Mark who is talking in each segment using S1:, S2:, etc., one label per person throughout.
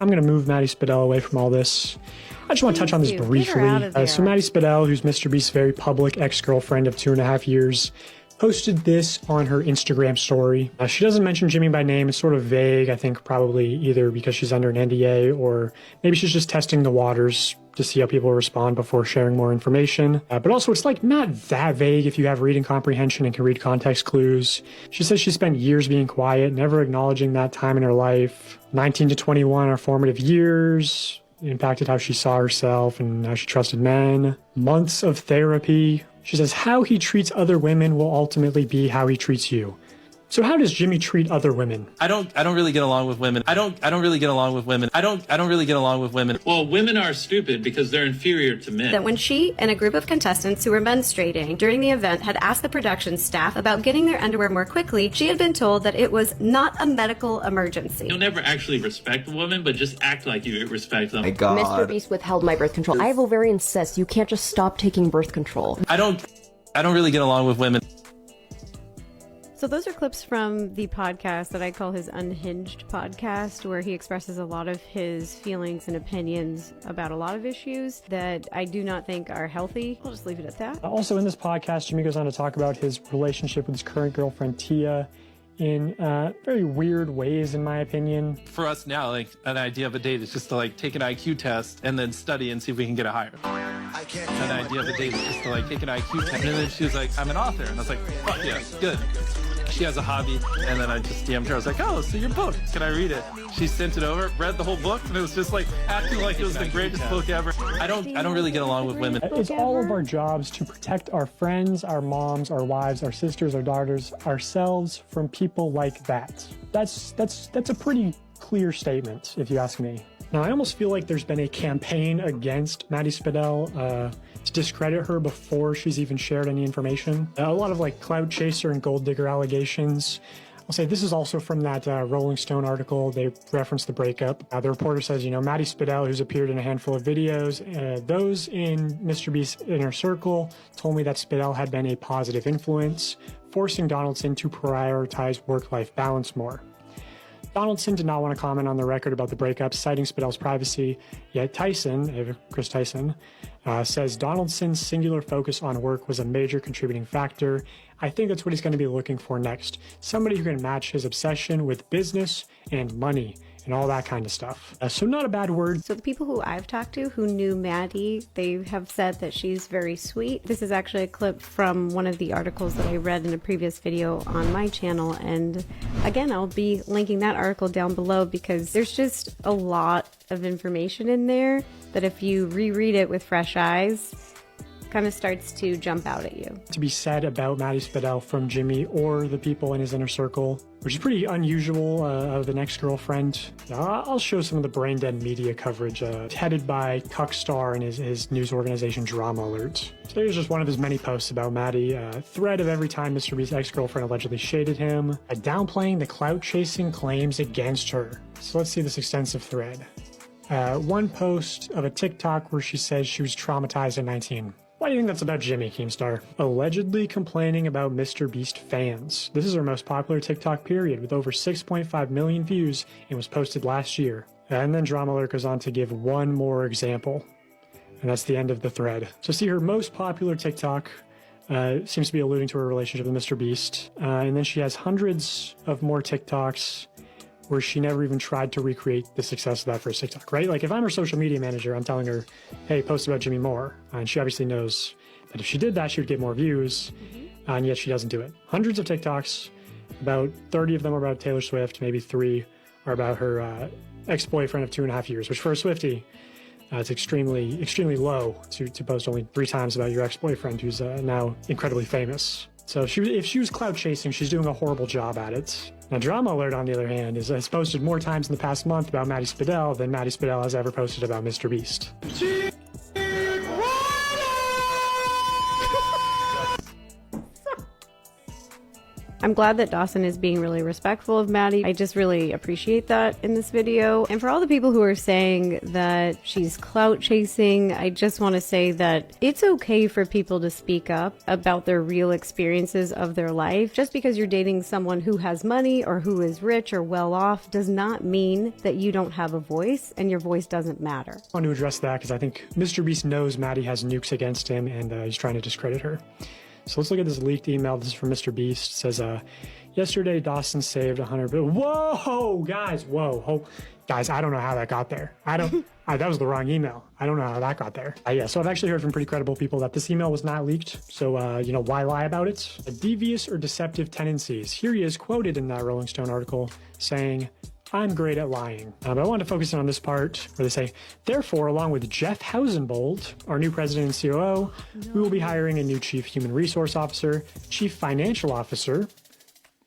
S1: I'm going to move Maddie Spadell away from all this. I just want to touch on this briefly. So Maddie Spadell, who's Mr. Beast's very public ex-girlfriend of 2.5 years, posted this on her Instagram story. She doesn't mention Jimmy by name. It's sort of vague. I think probably either because she's under an NDA or maybe she's just testing the waters to see how people respond before sharing more information. But also it's like not that vague if you have reading comprehension and can read context clues. She says she spent years being quiet, never acknowledging that time in her life. 19 to 21 are formative years. It impacted how she saw herself and how she trusted men. Months of therapy. She says how he treats other women will ultimately be how he treats you. So how does Jimmy treat other women?
S2: I don't really get along with women. I don't really get along with women. I don't really get along with women.
S3: Well, women are stupid because they're inferior to men.
S4: That when she and a group of contestants who were menstruating during the event had asked the production staff about getting their underwear more quickly, she had been told that it was not a medical emergency.
S3: You'll never actually respect a woman, but just act like you respect them.
S5: My God.
S6: Mr. Beast withheld my birth control. I have ovarian cysts. You can't just stop taking birth control.
S2: I don't really get along with women.
S7: So those are clips from the podcast that I call his Unhinged podcast, where he expresses a lot of his feelings and opinions about a lot of issues that I do not think are healthy. I'll just leave it at that.
S1: Also in this podcast, Jimmy goes on to talk about his relationship with his current girlfriend, Tia, in very weird ways, in my opinion.
S2: For us now, like an idea of a date is just to like take an IQ test and then study and see if we can get a higher. An idea of a date is just to like take an IQ test. And then she was like, I'm an author. And I was like, fuck yeah, good. She has a hobby, and then I just DM'd her. I was like, oh, so your book, can I read it? She sent it over, read the whole book, and it was just like acting like it was the greatest book ever. I don't really get along with women.
S1: It's all of our jobs to protect our friends, our moms, our wives, our sisters, our daughters, ourselves from people like that. That's a pretty clear statement, if you ask me. Now, I almost feel like there's been a campaign against Maddie Spadell to discredit her before she's even shared any information. A lot of like clout chaser and gold digger allegations. I'll say this is also from that Rolling Stone article. They referenced the breakup. The reporter says, Maddie Spadell, who's appeared in a handful of videos, those in Mr. Beast's inner circle told me that Spadell had been a positive influence, forcing Donaldson to prioritize work-life balance more. Donaldson did not want to comment on the record about the breakup, citing Spadell's privacy, yet Chris Tyson, says Donaldson's singular focus on work was a major contributing factor. I think that's what he's going to be looking for next. Somebody who can match his obsession with business and money and all that kind of stuff. So not a bad word.
S7: So the people who I've talked to who knew Maddie, they have said that she's very sweet. This is actually a clip from one of the articles that I read in a previous video on my channel. And again, I'll be linking that article down below because there's just a lot of information in there that if you reread it with fresh eyes, kind of starts to jump out at you.
S1: To be said about Maddie Spadell from Jimmy or the people in his inner circle, which is pretty unusual of an ex-girlfriend. I'll show some of the brain-dead media coverage headed by Cuckstar and his news organization Drama Alert. So here's just one of his many posts about Maddie. A thread of every time Mr. Beast's ex-girlfriend allegedly shaded him, downplaying the clout-chasing claims against her. So let's see this extensive thread. One post of a TikTok where she says she was traumatized at 19. Why do you think that's about Jimmy, Keemstar? Allegedly complaining about Mr. Beast fans. This is her most popular TikTok period with over 6.5 million views and was posted last year. And then Drama Alert goes on to give one more example. And that's the end of the thread. So see her most popular TikTok seems to be alluding to her relationship with Mr. Beast. And then she has hundreds of more TikToks where she never even tried to recreate the success of that first TikTok, right? Like if I'm her social media manager, I'm telling her, hey, post about Jimmy more. And she obviously knows that if she did that, she would get more views, and yet she doesn't do it. Hundreds of TikToks, about 30 of them are about Taylor Swift, maybe 3 are about her ex-boyfriend of 2.5 years, which for a Swiftie, it's extremely, extremely low to post only 3 times about your ex-boyfriend who's now incredibly famous. So if she was clout chasing, she's doing a horrible job at it. Now, Drama Alert, on the other hand, has posted more times in the past month about Maddie Spadell than Maddie Spadell has ever posted about Mr. Beast.
S7: I'm glad that Dawson is being really respectful of Maddie. I just really appreciate that in this video. And for all the people who are saying that she's clout chasing, I just want to say that it's okay for people to speak up about their real experiences of their life. Just because you're dating someone who has money or who is rich or well off does not mean that you don't have a voice and your voice doesn't matter.
S1: I want to address that because I think Mr. Beast knows Maddie has nukes against him and he's trying to discredit her. So let's look at this leaked email. This is from Mr. Beast. It says, yesterday Dawson saved 100 billion. Whoa, guys, whoa. Guys, I don't know how that got there. That was the wrong email. I don't know how that got there. Yeah, so I've actually heard from pretty credible people that this email was not leaked. So, why lie about it? Devious or deceptive tendencies. Here he is quoted in that Rolling Stone article saying, I'm great at lying. But I want to focus in on this part where they say, therefore, along with Jeff Hausenbold, our new president and COO, we will be hiring a new chief human resource officer, chief financial officer,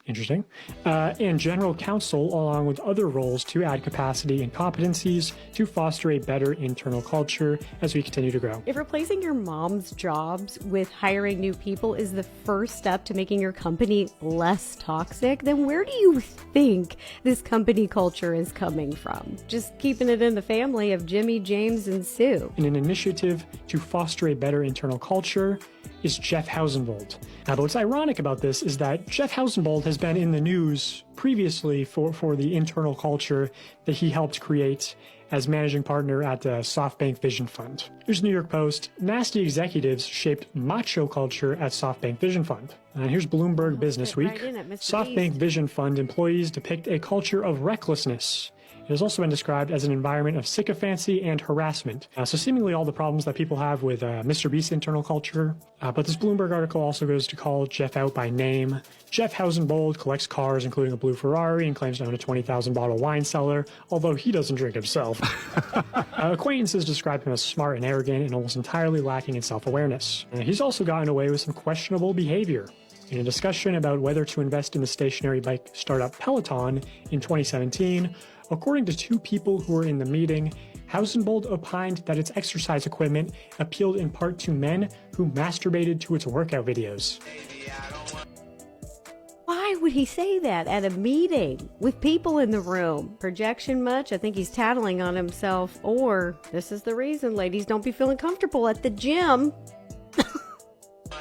S1: interesting, and general counsel, along with other roles to add capacity and competencies to foster a better internal culture as we continue to grow.
S7: If replacing your mom's jobs with hiring new people is the first step to making your company less toxic, then where do you think this company culture is coming from? Just keeping it in the family of Jimmy, James, and Sue.
S1: In an initiative to foster a better internal culture is Jeff Hausenbold. Now, what's ironic about this is that Jeff Hausenbold has been in the news previously for the internal culture that he helped create as managing partner at the SoftBank Vision Fund. Here's New York Post. Nasty executives shaped macho culture at SoftBank Vision Fund. And here's Bloomberg Business Week. SoftBank Vision Fund employees depict a culture of recklessness. It has also been described as an environment of sycophancy and harassment. So seemingly all the problems that people have with Mr. Beast's internal culture. But this Bloomberg article also goes to call Jeff out by name. Jeff Hausenbold collects cars, including a blue Ferrari, and claims to own a 20,000 bottle wine cellar, although he doesn't drink himself. Acquaintances describe him as smart and arrogant and almost entirely lacking in self-awareness. He's also gotten away with some questionable behavior. In a discussion about whether to invest in the stationary bike startup Peloton in 2017, according to two people who were in the meeting, Hausenbold opined that its exercise equipment appealed in part to men who masturbated to its workout videos.
S7: Why would he say that at a meeting with people in the room? Projection much? I think he's tattling on himself. Or this is the reason ladies don't be feeling comfortable at the gym.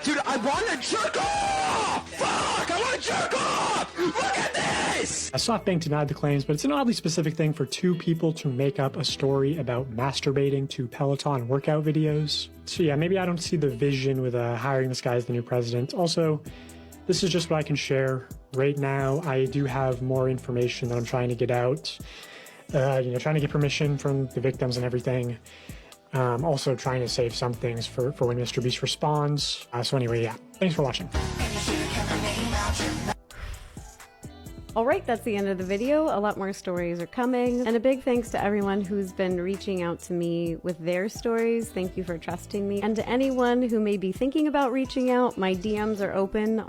S5: Dude, I want to jerk off! Fuck! I want to jerk off! Look at this!
S1: SoftBank denied the claims, but it's an oddly specific thing for two people to make up a story about masturbating to Peloton workout videos. So yeah, maybe I don't see the vision with hiring this guy as the new president. Also, this is just what I can share right now. I do have more information that I'm trying to get out. Trying to get permission from the victims and everything. Also trying to save some things for when Mr. Beast responds. So anyway, yeah, thanks for watching.
S7: All right, that's the end of the video. A lot more stories are coming. And a big thanks to everyone who's been reaching out to me with their stories. Thank you for trusting me. And to anyone who may be thinking about reaching out, my DMs are open.